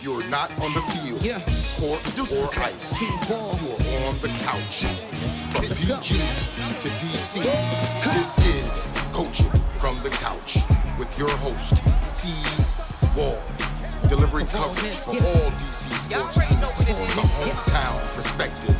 You're not on the field, court, or ice. You're on the couch. From PG to DC, this is Coaching from the Couch with your host, CWall. Delivering coverage for all DC sports teams from the hometown perspective.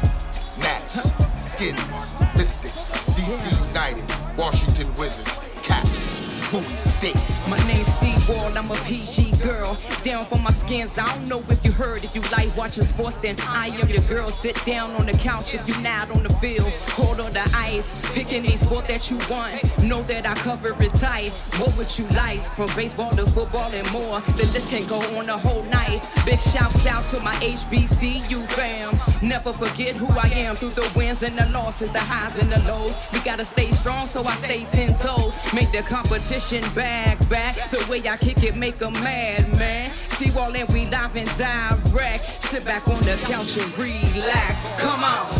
Nats, Skins, Mystics, DC United, Washington Wizards, Caps, Bowie State. My name's CWall, I'm a PG girl. Down for my skins, I don't know if you heard. If you like watching sports, then I am your girl. Sit down on the couch if you not on the field. Cold on the ice, pick any sport that you want. Know that I cover it tight. What would you like? From baseball to football and more. The list can go on the whole night. Big shouts out to my HBCU fam. Never forget who I am through the wins and the losses, the highs and the lows. We gotta stay strong, so I stay 10 toes. Make the competition back. The way I kick it make them mad, man. CWall and we live and direct. Sit back on the couch and relax. Come on.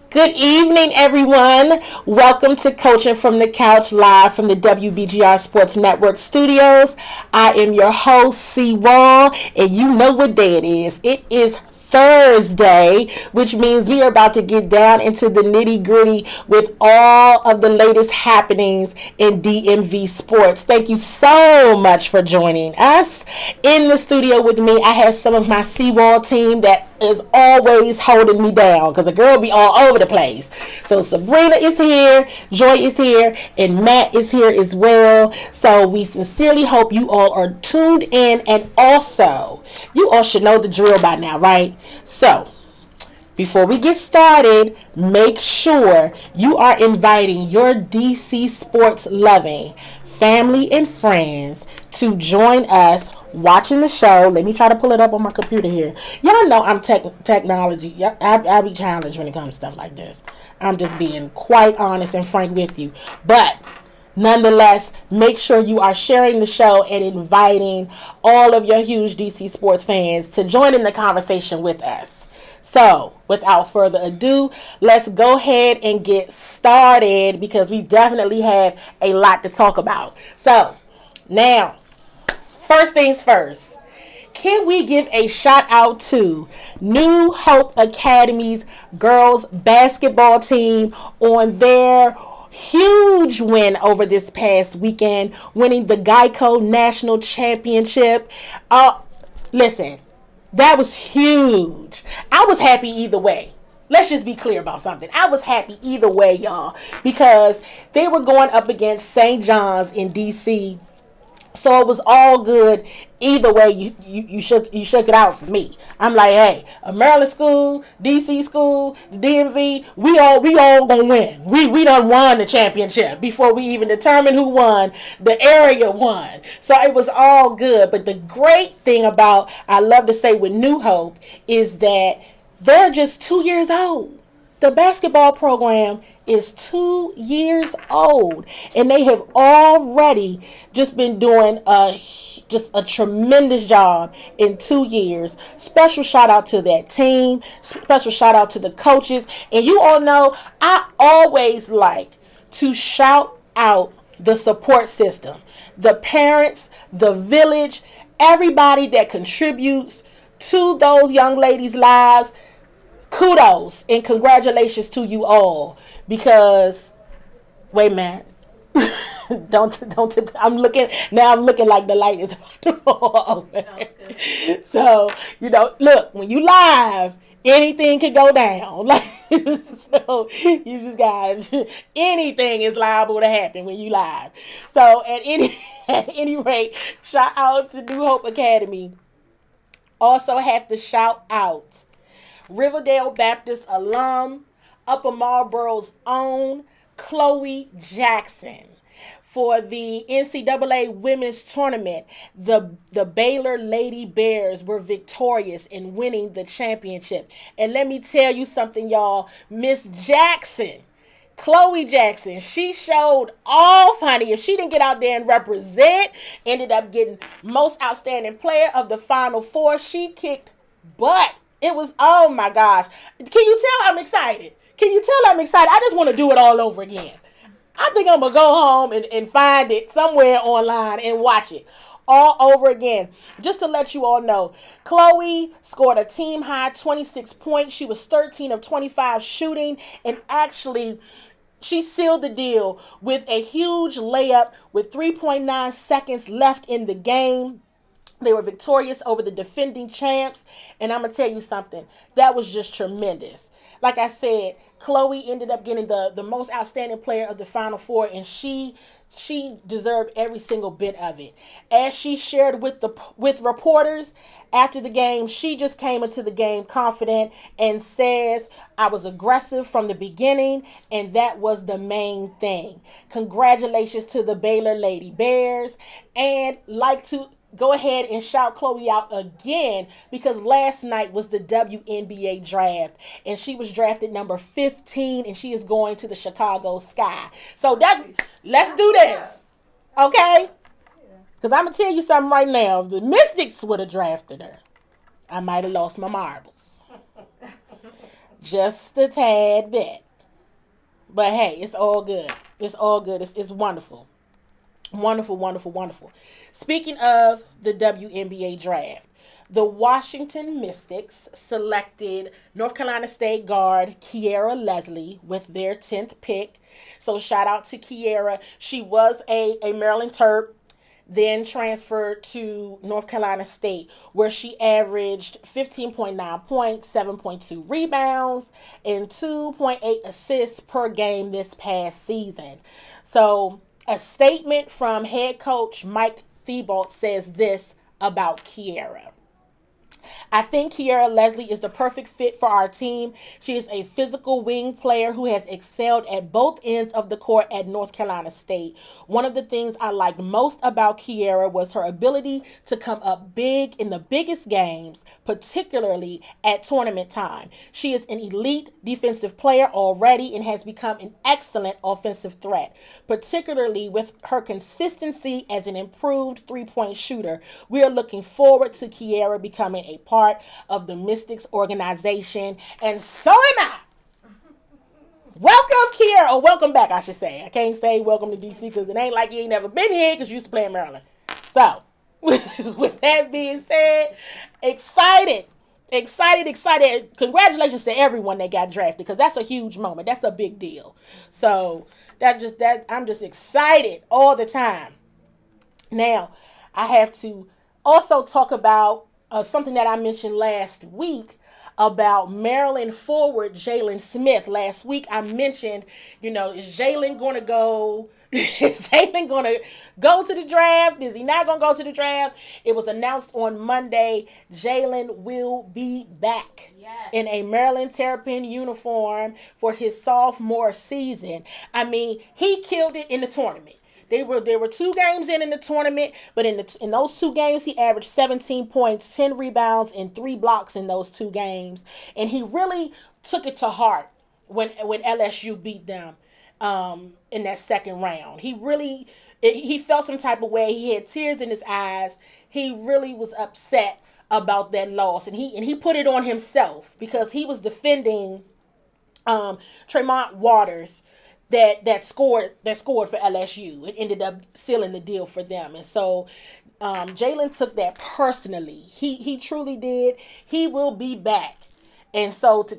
Good evening, everyone. Welcome to Coaching from the Couch, live from the WBGR Sports Network studios. I am your host, CWall, and you know what day it is. It is Thursday, which means we are about to get down into the nitty-gritty with all of the latest happenings in DMV sports. Thank you so much for joining us. In the studio with me, I have some of my CWall team that is always holding me down because the girl be all over the place. So Sabrina is here, Joy is here, and Matt is here as well. So we sincerely hope you all are tuned in, and also you all should know the drill by now, right? So before we get started, make sure you are inviting your DC sports loving family and friends to join us watching the show. Let me try to pull it up on my computer here. Y'all know I'm technology. I be challenged when it comes to stuff like this. I'm just being quite honest and frank with you. But nonetheless, make sure you are sharing the show and inviting all of your huge DC sports fans to join in the conversation with us. So, without further ado, let's go ahead and get started because we definitely have a lot to talk about. So, now, first things first, can we give a shout out to New Hope Academy's girls basketball team on their huge win over this past weekend, winning the Geico National Championship. Listen, that was huge. I was happy either way. Let's just be clear about something. I was happy either way, y'all, because they were going up against St. John's in DC. So it was all good. Either way, you shook it out for me. I'm like, hey, a Maryland school, DC school, DMV, we all gonna win. We done won the championship before we even determined who won. The area won. So it was all good. But the great thing about, I love to say with New Hope, is that they're just 2 years old. The basketball program is 2 years old, and they have already just been doing a tremendous job in 2 years. Special shout out to that team. Special shout out to the coaches. And you all know I always like to shout out the support system, the parents, the village, everybody that contributes to those young ladies' lives. Kudos and congratulations to you all, because wait a minute. don't I'm looking like the light is about to fall over. So, look, when you live, anything can go down. Like, so you just got, anything is liable to happen when you live. So at any rate, shout out to New Hope Academy. Also have to shout out Riverdale Baptist alum, Upper Marlboro's own Chloe Jackson. For the NCAA Women's Tournament, the Baylor Lady Bears were victorious in winning the championship. And let me tell you something, y'all. Miss Jackson, Chloe Jackson, she showed off, honey. If she didn't get out there and represent, ended up getting most outstanding player of the Final Four. She kicked butt. It was, oh my gosh. Can you tell I'm excited? I just want to do it all over again. I think I'm going to go home and find it somewhere online and watch it all over again. Just to let you all know, Chloe scored a team high 26 points. She was 13 of 25 shooting, and actually she sealed the deal with a huge layup with 3.9 seconds left in the game. They were victorious over the defending champs. And I'm going to tell you something. That was just tremendous. Like I said, Chloe ended up getting the most outstanding player of the Final Four. And she deserved every single bit of it. As she shared with reporters after the game, she just came into the game confident and says, I was aggressive from the beginning, and that was the main thing. Congratulations to the Baylor Lady Bears. And like to go ahead and shout Chloe out again, because last night was the WNBA draft and she was drafted number 15 and she is going to the Chicago Sky. So let's do this. Okay? Because I'm going to tell you something right now. If the Mystics would have drafted her, I might have lost my marbles. Just a tad bit. But hey, it's all good. It's all good. It's wonderful. Wonderful, wonderful, wonderful. Speaking of the WNBA draft, the Washington Mystics selected North Carolina State guard Kiera Leslie with their 10th pick. So shout out to Kiera. She was a Maryland Terp, then transferred to North Carolina State, where she averaged 15.9 points, 7.2 rebounds, and 2.8 assists per game this past season. So a statement from head coach Mike Thibault says this about Kiera. I think Kiera Leslie is the perfect fit for our team. She is a physical wing player who has excelled at both ends of the court at North Carolina State. One of the things I liked most about Kiera was her ability to come up big in the biggest games, particularly at tournament time. She is an elite defensive player already and has become an excellent offensive threat, particularly with her consistency as an improved three-point shooter. We are looking forward to Kiera becoming a part of the Mystics organization, and so am I. Welcome, Kiera, or welcome back, I should say. I can't say welcome to DC because it ain't like you ain't never been here because you used to play in Maryland. So, with that being said, excited. Congratulations to everyone that got drafted, because that's a huge moment. That's a big deal. So, I'm just excited all the time. Now, I have to also talk about something that I mentioned last week about Maryland forward Jalen Smith. Last week I mentioned, is Jalen going to go? Is Jalen going to go to the draft? Is he not going to go to the draft? It was announced on Monday, Jalen will be back in a Maryland Terrapin uniform for his sophomore season. I mean, he killed it in the tournament. There were 2 games in the tournament, but in those 2 games, he averaged 17 points, 10 rebounds, and 3 blocks in those 2 games. And he really took it to heart when LSU beat them in that second round. He felt some type of way. He had tears in his eyes. He really was upset about that loss, and he put it on himself because he was defending Tremont Waters. That scored for LSU. It ended up sealing the deal for them. And so Jalen took that personally. He truly did. He will be back. And so to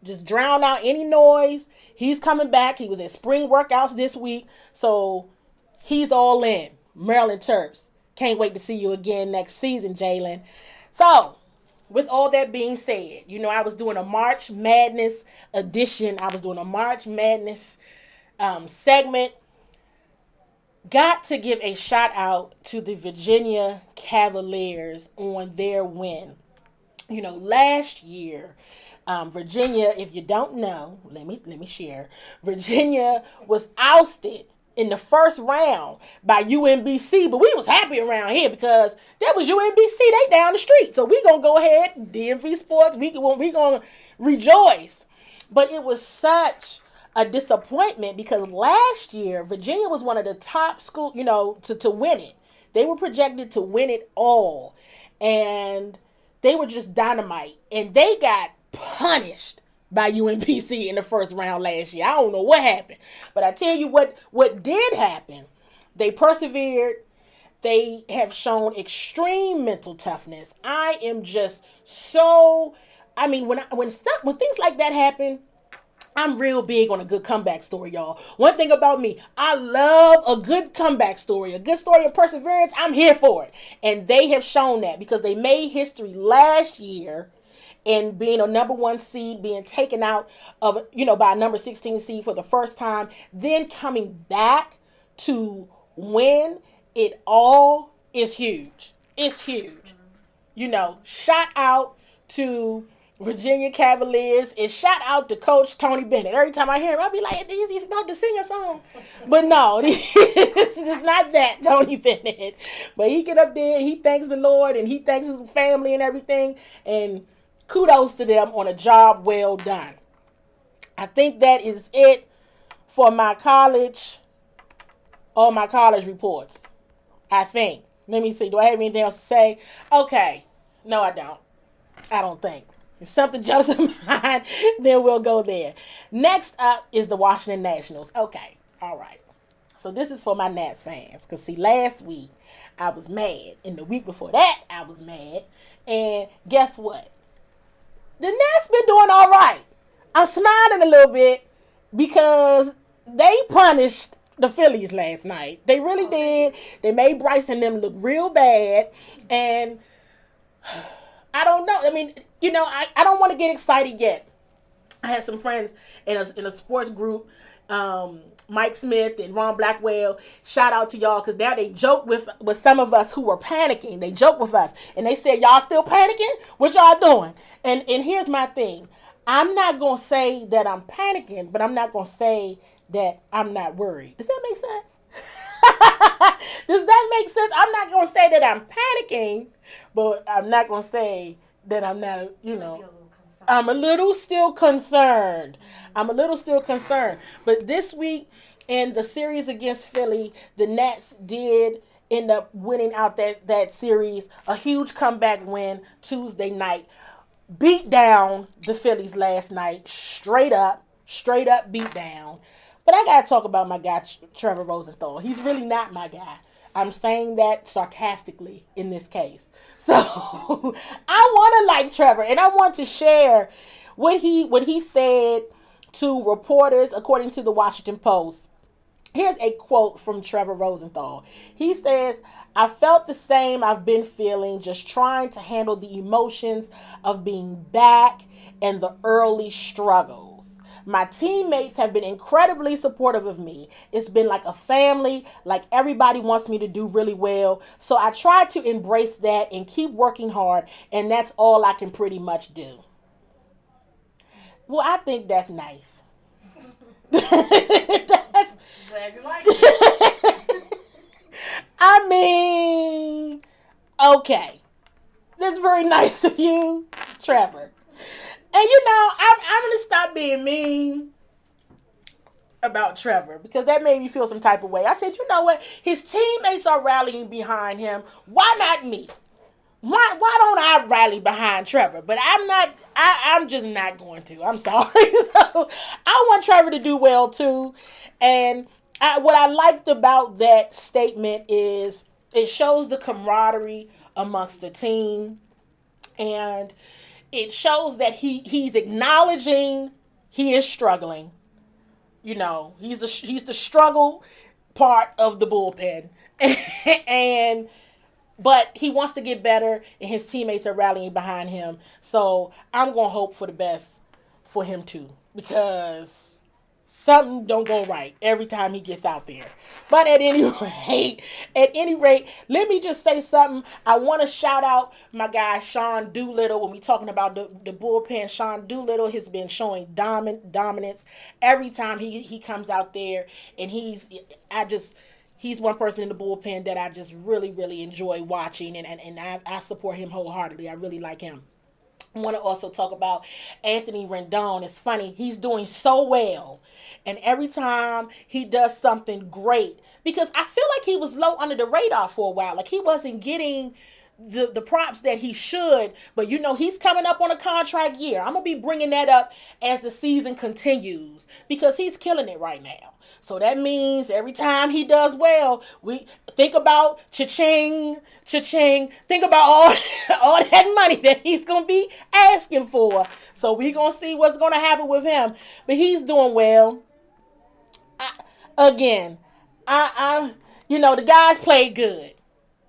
just drown out any noise, he's coming back. He was at spring workouts this week. So he's all in. Maryland Terps. Can't wait to see you again next season, Jalen. So, with all that being said, I was doing a March Madness edition. I was doing a March Madness segment. Got to give a shout out to the Virginia Cavaliers on their win. Last year, Virginia, if you don't know, let me share. Virginia was ousted in the first round by UMBC, but we was happy around here because that was UMBC. They down the street, so we gonna go ahead, DMV Sports. We gonna rejoice. But it was such a disappointment because last year Virginia was one of the top schools, to win it. They were projected to win it all, and they were just dynamite, and they got punished by UMBC in the first round last year. I don't know what happened. But I tell you what did happen. They persevered. They have shown extreme mental toughness. I am just so, I mean, when things like that happen, I'm real big on a good comeback story, y'all. One thing about me, I love a good comeback story, a good story of perseverance. I'm here for it. And they have shown that because they made history last year in being a number 1 seed, being taken out of, by a number 16 seed for the first time, then coming back to win it all is huge. It's huge. Shout out to Virginia Cavaliers. And shout out to Coach Tony Bennett. Every time I hear him, I'll be like, he's about to sing a song. But no, it's not that Tony Bennett. But he get up there and he thanks the Lord and he thanks his family and everything. And kudos to them on a job well done. I think that is it for my college reports. I think. Let me see. Do I have anything else to say? Okay. No, I don't. I don't think. If something jumps in mind, then we'll go there. Next up is the Washington Nationals. Okay. All right. So this is for my Nats fans. Because, see, last week I was mad. And the week before that, I was mad. And guess what? The Nats been doing all right. I'm smiling a little bit because they punished the Phillies last night. They really did. They made Bryce and them look real bad. And I don't know. I mean, I don't want to get excited yet. I had some friends in a sports group, Mike Smith and Ron Blackwell. Shout out to y'all because now they joke with some of us who were panicking. They joke with us. And they said, y'all still panicking? What y'all doing? And here's my thing. I'm not going to say that I'm panicking, but I'm not going to say that I'm not worried. Does that make sense? Does that make sense? I'm not going to say that I'm panicking, but I'm not going to say that I'm not, I'm a little still concerned. But this week in the series against Philly, the Nats did end up winning out that series. A huge comeback win Tuesday night. Beat down the Phillies last night. Straight up beat down. But I got to talk about my guy, Trevor Rosenthal. He's really not my guy. I'm saying that sarcastically in this case. So I want to like Trevor, and I want to share what he said to reporters, according to the Washington Post. Here's a quote from Trevor Rosenthal. He says, I felt the same I've been feeling, just trying to handle the emotions of being back and the early struggles. My teammates have been incredibly supportive of me. It's been like a family, like everybody wants me to do really well. So I try to embrace that and keep working hard, and that's all I can pretty much do. Well, I think that's nice. Glad you like it. I mean, okay. That's very nice of you, Trevor. And I'm going to stop being mean about Trevor because that made me feel some type of way. I said, you know what? His teammates are rallying behind him. Why not me? Why don't I rally behind Trevor? But I'm just not going to. I'm sorry. So I want Trevor to do well too. And what I liked about that statement is it shows the camaraderie amongst the team. And it shows that he's acknowledging he is struggling. He's the struggle part of the bullpen. But he wants to get better, and his teammates are rallying behind him. So I'm going to hope for the best for him too, because something don't go right every time he gets out there. But at any rate, let me just say something. I want to shout out my guy, Sean Doolittle. When we talking about the bullpen, Sean Doolittle has been showing dominance every time he comes out there. And he's one person in the bullpen that I just really, really enjoy watching. And I support him wholeheartedly. I really like him. I want to also talk about Anthony Rendon. It's funny. He's doing so well. And every time he does something great, because I feel like he was low under the radar for a while. Like he wasn't getting the props that he should, but he's coming up on a contract year. I'm going to be bringing that up as the season continues because he's killing it right now. So that means every time he does well, we think about cha-ching, cha-ching. Think about all that money that he's going to be asking for. So we're going to see what's going to happen with him. But he's doing well. The guys played good.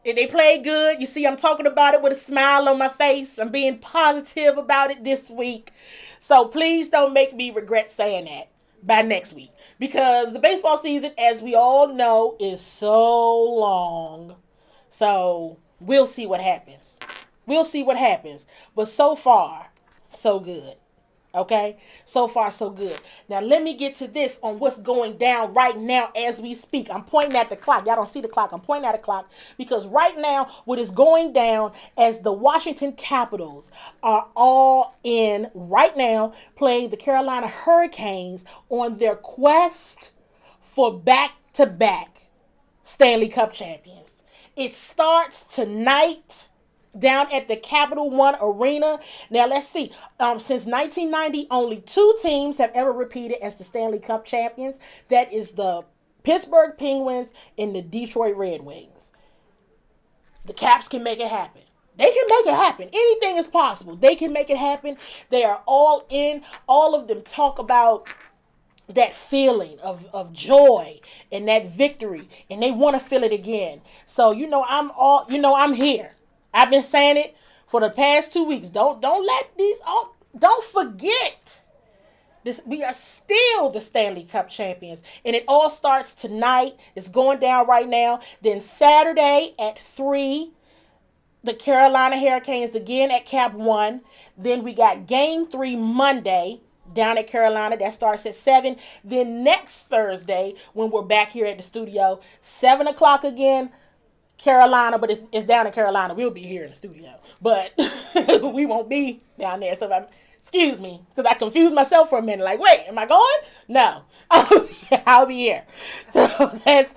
They played good. You see, I'm talking about it with a smile on my face. I'm being positive about it this week. So please don't make me regret saying that by next week. Because the baseball season, as we all know, is so long. So we'll see what happens. But so far, so good. Okay? So far, so good. Now, let me get to this on what's going down right now as we speak. I'm pointing at the clock. Y'all don't see the clock. I'm pointing at the clock because right now, what is going down as the Washington Capitals are all in right now playing the Carolina Hurricanes on their quest for back-to-back Stanley Cup champions. It starts tonight down at the Capital One Arena. Now, let's see. Since 1990, only 2 teams have ever repeated as the Stanley Cup champions. That is the Pittsburgh Penguins and the Detroit Red Wings. The Caps can make it happen. They can make it happen. Anything is possible. They can make it happen. They are all in. All of them talk about that feeling of joy and that victory, and they want to feel it again. So, I'm here. I've been saying it for the past 2 weeks. Don't forget this. We are still the Stanley Cup champions, and it all starts tonight. It's going down right now. Then Saturday at 3, the Carolina Hurricanes again at Cap One. Then we got Game 3 Monday down at Carolina. That starts at 7. Then next Thursday, when we're back here at the studio, 7 o'clock again. Carolina, but it's down in Carolina. We'll be here in the studio, but we won't be down there. So excuse me, because I confused myself for a minute. Like, wait, am I going? No, I'll be here. So that's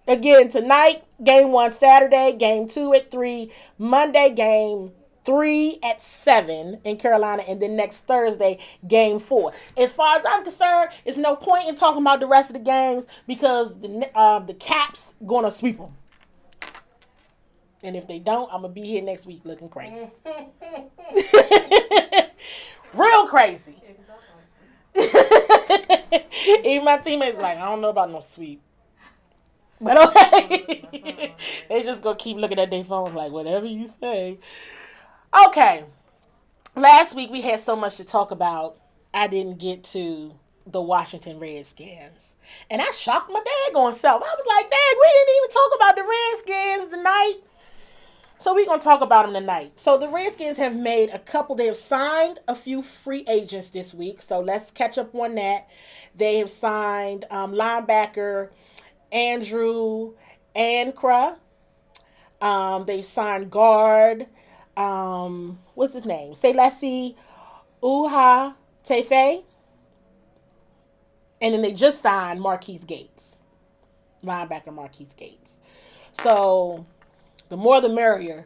again tonight. Game 1 Saturday. Game 2 at 3. Monday. Game 3 at 7 in Carolina, and then next Thursday, Game 4. As far as I'm concerned, there's no point in talking about the rest of the games because the Caps gonna sweep them. And if they don't, I'm going to be here next week looking crazy. Real crazy. Even my teammates like, I don't know about no sweep. But okay. They just going to keep looking at their phones like, whatever you say. Okay. Last week we had so much to talk about, I didn't get to the Washington Redskins. And I shocked my daggone self. I was like, dang, we didn't even talk about the Redskins tonight. So we're going to talk about them tonight. So the Redskins have they have signed a few free agents this week. So let's catch up on that. They have signed linebacker Andrew Ankra. They've signed guard, what's his name? Selassie Uha Tefe. And then they just signed Marquise Gates. Linebacker Marquise Gates. So the more the merrier.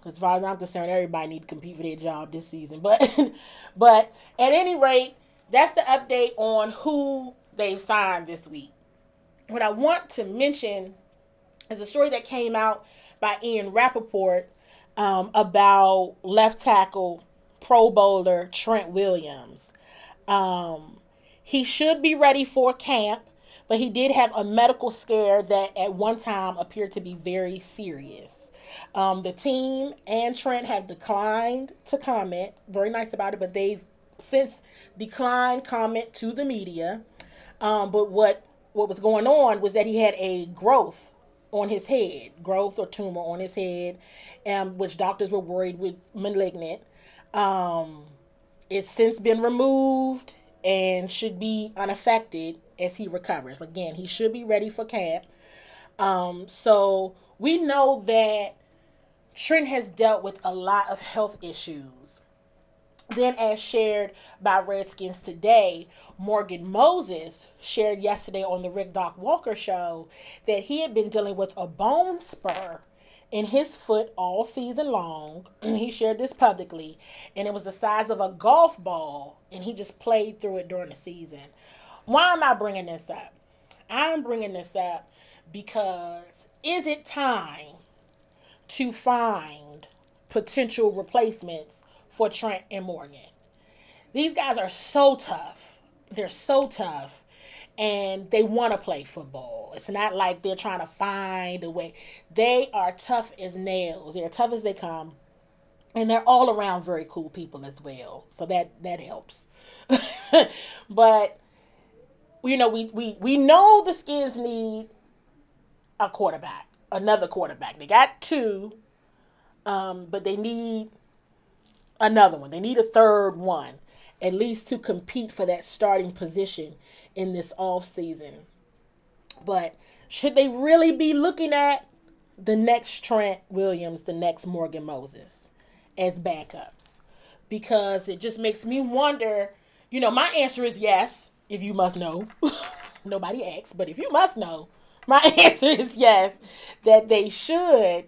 As far as I'm concerned, everybody need to compete for their job this season. But at any rate, that's the update on who they've signed this week. What I want to mention is a story that came out by Ian Rappaport about left tackle Pro Bowler Trent Williams. He should be ready for camp, but he did have a medical scare that at one time appeared to be very serious. The team and Trent have declined to comment. Very nice about it, but they've since declined comment to the media. But what was going on was that he had a growth on his head, growth or tumor on his head, which doctors were worried was malignant. It's since been removed and should be unaffected as he recovers. Again, he should be ready for camp. So we know that Trent has dealt with a lot of health issues. Then, as shared by Redskins Today, Morgan Moses shared yesterday on the Rick Doc Walker show that he had been dealing with a bone spur in his foot all season long. He shared this publicly, and it was the size of a golf ball, and he just played through it during the season. Why am I bringing this up? I'm bringing this up because is it time to find potential replacements for Trent and Morgan? These guys are so tough. They're so tough. And they want to play football. It's not like they're trying to find a way. They are tough as nails. They're tough as they come. And they're all around very cool people as well. So that helps. But, you know, we know the Skins need a quarterback. Another quarterback. They got two. But they need another one. They need a third one. At least to compete for that starting position in this off season. But should they really be looking at the next Trent Williams, the next Morgan Moses as backups? Because it just makes me wonder, you know, my answer is yes, if you must know. Nobody asked, but if you must know, my answer is yes, that they should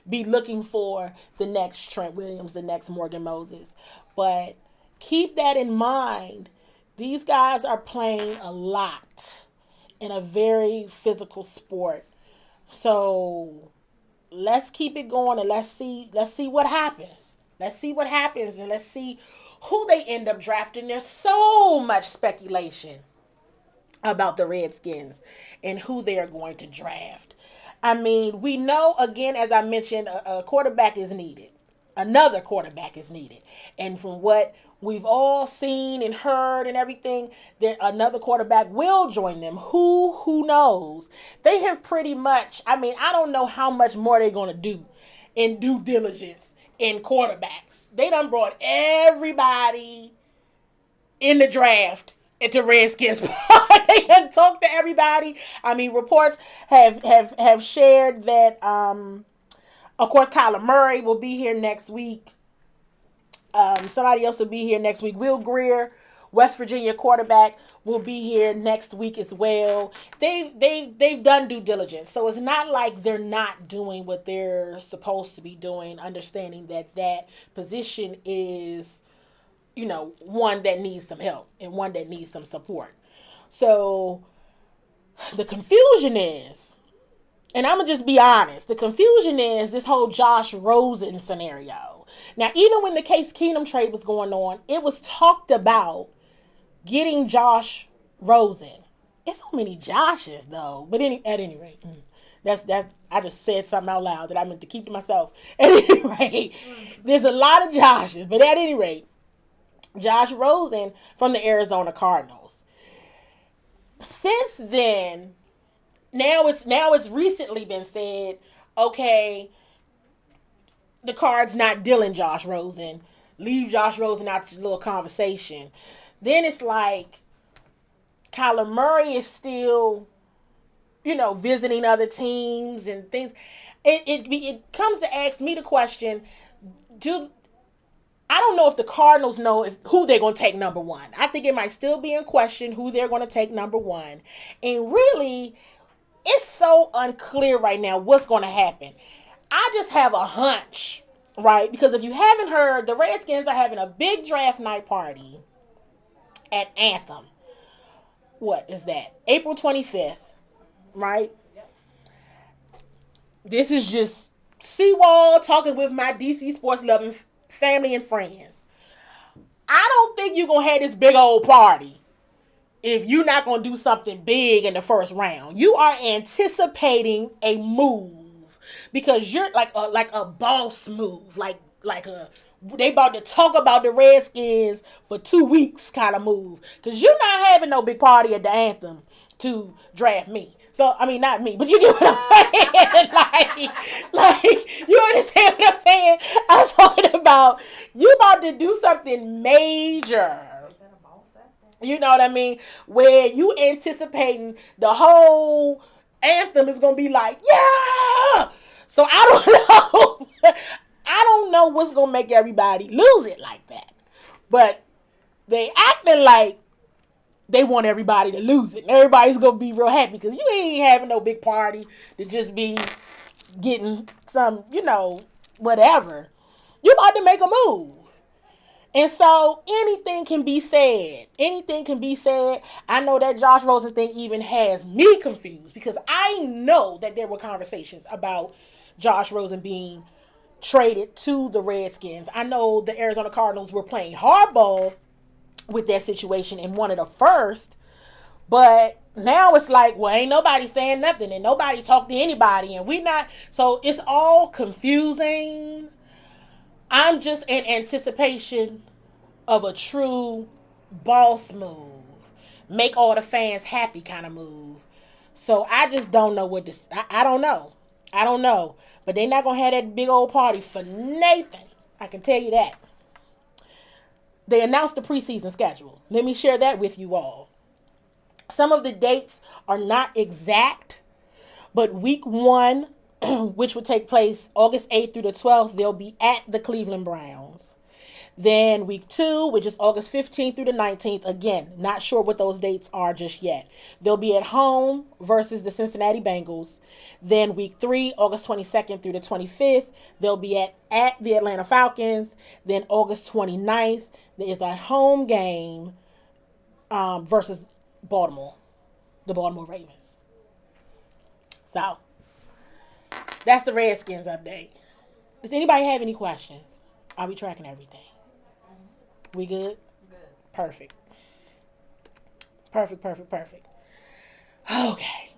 be looking for the next Trent Williams, the next Morgan Moses. But keep that in mind. These guys are playing a lot in a very physical sport. So let's keep it going and let's see what happens. Let's see what happens and let's see who they end up drafting. There's so much speculation about the Redskins and who they are going to draft. I mean, we know, again, as I mentioned, a quarterback is needed. Another quarterback is needed. And from what we've all seen and heard and everything, that another quarterback will join them. Who knows? They have pretty much, I mean, I don't know how much more they're going to do in due diligence in quarterbacks. They done brought everybody in the draft at the Redskins. They done talked to everybody. I mean, reports have shared that, of course, Kyler Murray will be here next week. Somebody else will be here next week. Will Greer, West Virginia quarterback, will be here next week as well. They've done due diligence, so it's not like they're not doing what they're supposed to be doing. Understanding that position is, you know, one that needs some help and one that needs some support. So the confusion is. And I'm going to just be honest. The confusion is this whole Josh Rosen scenario. Now, even when the Case Keenum trade was going on, it was talked about getting Josh Rosen. It's so many Joshes, though. But at any rate, that's I just said something out loud that I meant to keep to myself. At any rate, there's a lot of Joshes. But at any rate, Josh Rosen from the Arizona Cardinals. Since then, Now it's recently been said, okay, the Cards not dealing Josh Rosen. Leave Josh Rosen out your little conversation. Then it's like Kyler Murray is still, you know, visiting other teams and things. It comes to ask me the question, I don't know if the Cardinals know who they're going to take number one. I think it might still be in question who they're going to take number one. And really, it's so unclear right now what's going to happen. I just have a hunch, right? Because if you haven't heard, the Redskins are having a big draft night party at Anthem. What is that? April 25th, right? Yep. This is just CWall talking with my DC sports loving family and friends. I don't think you're going to have this big old party if you're not going to do something big in the first round. You are anticipating a move because you're like a boss move, like they about to talk about the Redskins for 2 weeks kind of move, because you're not having no big party at the Anthem to draft me. So, I mean, not me, but you get what I'm saying. like, you understand what I'm saying? I'm talking about you about to do something major. You know what I mean? Where you anticipating the whole Anthem is going to be like, yeah! So I don't know. I don't know what's going to make everybody lose it like that. But they acting like they want everybody to lose it. And everybody's going to be real happy because you ain't having no big party to just be getting some, whatever. You about to make a move. And so anything can be said. Anything can be said. I know that Josh Rosen thing even has me confused because I know that there were conversations about Josh Rosen being traded to the Redskins. I know the Arizona Cardinals were playing hardball with that situation and wanted a first. But now it's like, well, ain't nobody saying nothing and nobody talked to anybody and we not. So it's all confusing. I'm just in anticipation of a true boss move. Make all the fans happy kind of move. So I just don't know what this, I don't know. I don't know. But they not going to have that big old party for Nathan. I can tell you that. They announced the preseason schedule. Let me share that with you all. Some of the dates are not exact, but week 1, which would take place August 8th through the 12th, they'll be at the Cleveland Browns. Then week 2, which is August 15th through the 19th, again, not sure what those dates are just yet. They'll be at home versus the Cincinnati Bengals. Then week 3, August 22nd through the 25th, they'll be at the Atlanta Falcons. Then August 29th, there is a home game versus Baltimore, the Baltimore Ravens. So, that's the Redskins update. Does anybody have any questions? Are we tracking everything? We good? Good. Perfect. Perfect. Okay.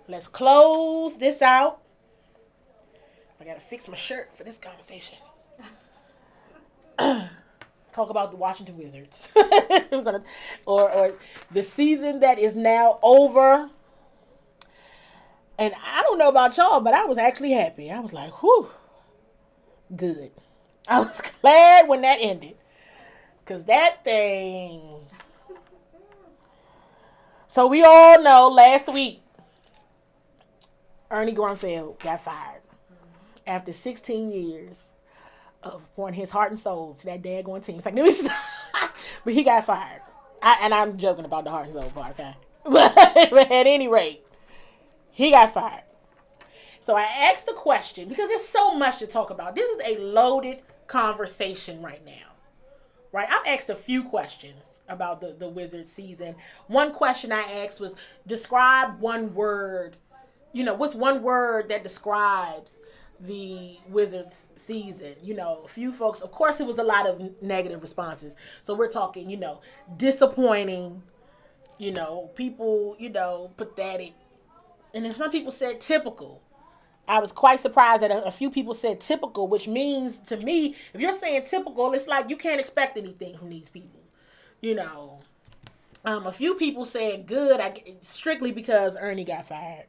Let's close this out. I gotta fix my shirt for this conversation. Talk about the Washington Wizards. or the season that is now over. And I don't know about y'all, but I was actually happy. I was like, whew, good. I was glad when that ended. Because that thing. So we all know last week, Ernie Grunfeld got fired. After 16 years of pouring his heart and soul to that daggone team. It's like, but he got fired. And I'm joking about the heart and soul part, okay? But at any rate, he got fired. So I asked the question, because there's so much to talk about. This is a loaded conversation right now. Right? I've asked a few questions about the Wizards season. One question I asked was, describe one word. What's one word that describes the Wizards season? A few folks, of course, it was a lot of negative responses. So we're talking, disappointing, people, pathetic. And then some people said typical. I was quite surprised that a few people said typical, which means to me, if you're saying typical, it's like you can't expect anything from these people. A few people said good, strictly because Ernie got fired.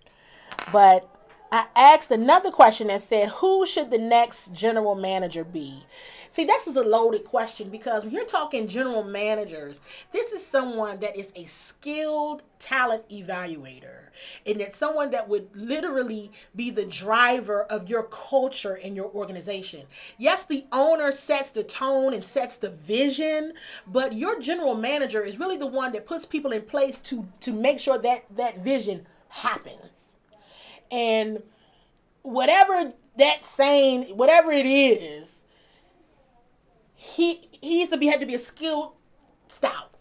But I asked another question that said, who should the next general manager be? See, this is a loaded question because when you're talking general managers, this is someone that is a skilled talent evaluator. And it's someone that would literally be the driver of your culture and your organization. Yes, the owner sets the tone and sets the vision, but your general manager is really the one that puts people in place to make sure that vision happens. And whatever it is, he had to be a skilled, stout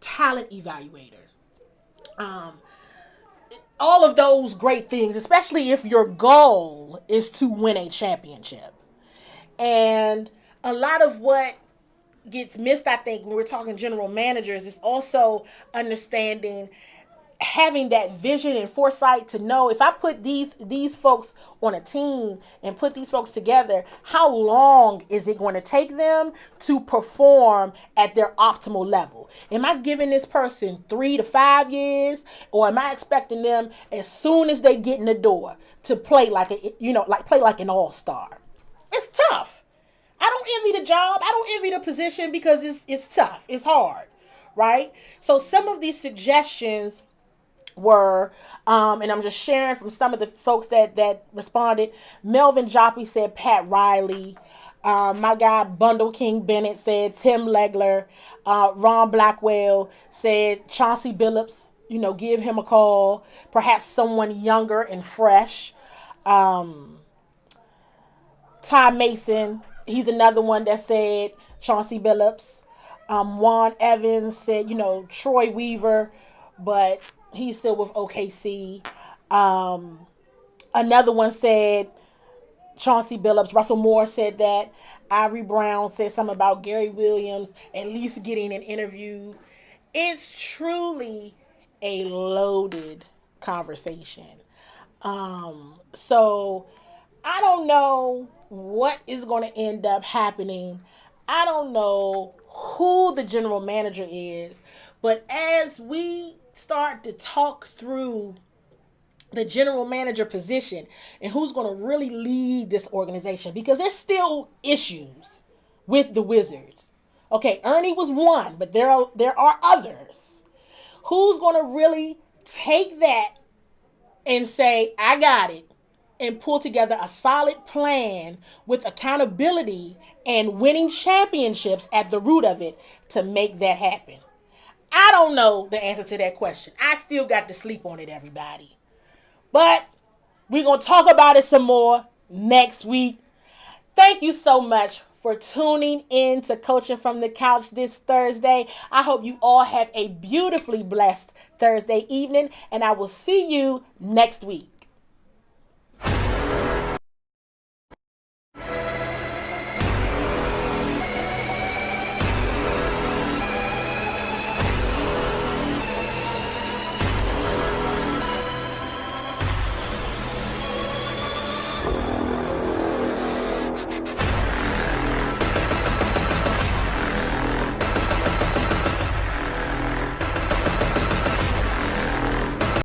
talent evaluator. All of those great things, especially if your goal is to win a championship. And a lot of what gets missed, I think, when we're talking general managers is also understanding having that vision and foresight to know if I put these folks on a team and put these folks together, how long is it going to take them to perform at their optimal level? Am I giving this person 3 to 5 years, or am I expecting them as soon as they get in the door to play like an all-star? It's tough. I don't envy the job. I don't envy the position because it's tough. It's hard, right? So some of these suggestions were, and I'm just sharing from some of the folks that responded. Melvin Joppy said Pat Riley. My guy Bundle King Bennett said Tim Legler. Ron Blackwell said Chauncey Billups. Give him a call. Perhaps someone younger and fresh. Ty Mason, he's another one that said Chauncey Billups. Juan Evans said, Troy Weaver, but he's still with OKC. Another one said Chauncey Billups. Russell Moore said that. Ivory Brown said something about Gary Williams at least getting an interview. It's truly a loaded conversation. So I don't know what is going to end up happening. I don't know who the general manager is, but as we start to talk through the general manager position and who's going to really lead this organization, because there's still issues with the Wizards. Okay, Ernie was one, but there are others. Who's going to really take that and say, I got it, and pull together a solid plan with accountability and winning championships at the root of it to make that happen? I don't know the answer to that question. I still got to sleep on it, everybody. But we're going to talk about it some more next week. Thank you so much for tuning in to Coaching from the Couch this Thursday. I hope you all have a beautifully blessed Thursday evening, and I will see you next week.